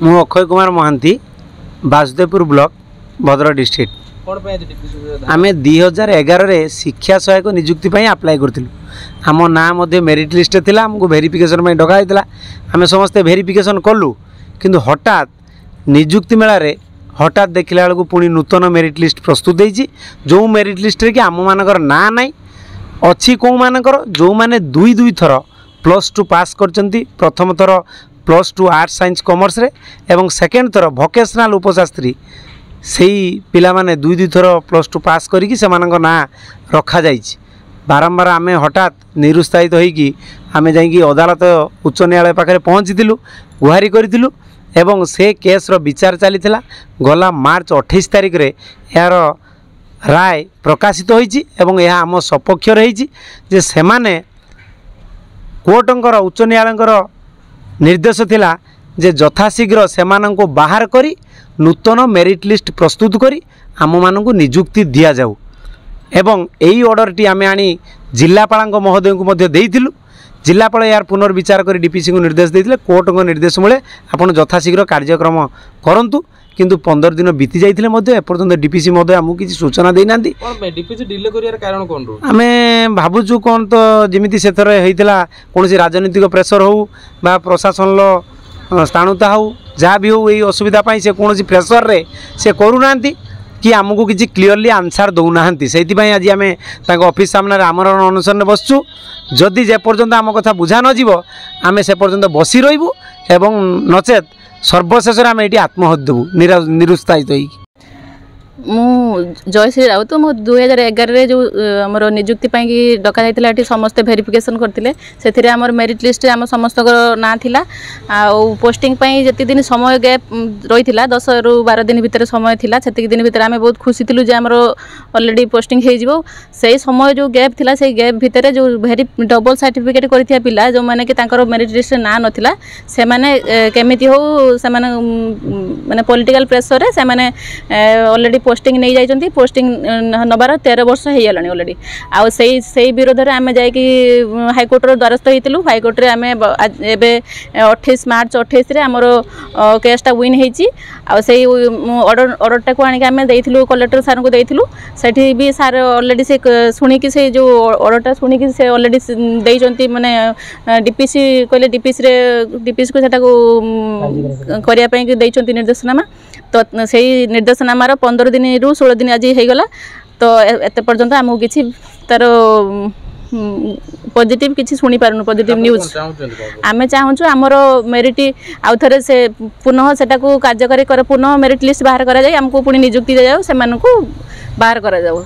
मु Akshay Kumar Mahanti Vasudevpur block Bhadrak district आम 2011 शिक्षा सहायक नियुक्ति आप्लाय करूँ आम ना मेरिट लिस्ट थिला आमको वेरिफिकेशन डकाई आम समस्ते वेरिफिकेशन कलु किंतु हठात नियुक्ति मेला हठात देखला बेलू पुणी नूतन मेरिट लिस्ट प्रस्तुत होती जो मेरिट लिस्ट रे कि आम मानकर ना नाई अच्छी कौ मानकर जो मैंने दुई थर +2 पास करचंती प्रथम थर +2 आर्ट्स साइंस कॉमर्स रे एवं सेकेंड थर वोकेशनल उपशास्त्री से पिला माने दुई थर +2 पास करिकी से मानक ना रखा जाइछि। बारंबार आम हठात निरुत्साहित होइकी आम जाइकी अदालत उच्च न्यायालय पाखे पहुँचीलु गुहारी करूँ एवं से केस रो विचार चलीथिला गला मार्च 28 तारिख रे यार राय प्रकाशित होइछि एवं यह आम सपक्ष रही जे सेमाने कोर्टंकर उच्च न्यायालयकर निर्देश थिला जे यथाशीघ्र सेमानंको बाहर करी नूतन मेरिट लिस्ट प्रस्तुत करी आम मानंको नियुक्ति दिया जाऊ एवं एई ऑर्डर टी आमे आनी जिल्लापाल महोदय को मध्य देइथिलु। जिल्लापाल यार पुनर्विचार कर डीपीसी को निर्देश देते कोर्ट को निर्देश मूले आपन यथाशीघ्र कार्यक्रम करंतु किंतु 15 दिन बीती जाइथिले मध्य एपर्यंत डीपीसी महोदय हमकु किसी सूचना देई नांती। डीपीसी डिले करियार कारण कोन रो आमे भाबुचु कोन तो जेमिति सेथर हेइतिला कोनसी राजनीतिक प्रेशर हो बा प्रशासन लो स्थाणुता हो जहाँ भी हो यही असुविधा पाई से कोनसी प्रेशर रे से करू नांती कि आमको किसी क्लीयरली आंसर दौना से आज आम ऑफिस सामने आमरण अनुसरण बसचु जदि जे पर्यंत आम कथा बुझा नजिब आम से पर्यंत बसी रही एवं नचेत सर्वशेष आम ये आत्महत्या देवु निरुत्साहित होई। मु जयश्री राउत मो 2011 जो आमर नियुक्ति की डका जाइतिला एठी समस्त वेरिफिकेशन करथिले सेथिरे आमर मेरिट लिस्ट आम समस्त ना थिला आ पोस्टिंग पई जति दिन समय गैप रहिथिला 10 रु 12 दिन भितर समय थिला सेति दिन भितर आमे बहुत खुशी थिलु जे आमर ऑलरेडी पोस्टिंग हे जिवो सेही समय जो गैप थिला सेही गैप भितर जो डबल सर्टिफिकेट करथिया पिला जो माने कि तांकर मेरिट लिस्ट ना नथिला से माने केमिति हो से माने माने पॉलिटिकल प्रेशर रे से माने ऑलरेडी पोस्टिंग नहीं जाइछंती पोस्टिंग नबार 13 वर्ष हो गलानी ऑलरेडी आ से विरोध में आम जाकि हाईकोर्ट द्वारस्थ होइतिलु हाईकोर्ट रे आम एबे 28 मार्च 28 रे हमर केसटा विन हेची आ से ऑर्डरटा को आनिक आम देइतिलु कलेक्टर सर को देइतिलु सेठी भी सर ऑलरेडी से सुनी कि से जो ऑर्डरटा सुनी कि से ऑलरेडी देइछंती माने डीपीसी कहले डीपीसी को सेटा को करिया पई कि देइछंती निर्देशनामा तो से निर्देशनामार 15 दिन रु 16 दिन आज हो गला तो एते पर्यंत आमको किसी तार पॉजिटिव किसी शुणी पारनु पॉजिटिव न्यूज आमे चाहूँ आमर मेरिट आउ थे से पुनः सेटा को कार्यकारी कर पुनः मेरिट लिस्ट बाहर करा जाए हमको पुणी नियुक्ति दिया जाए से बाहर करा जाओ।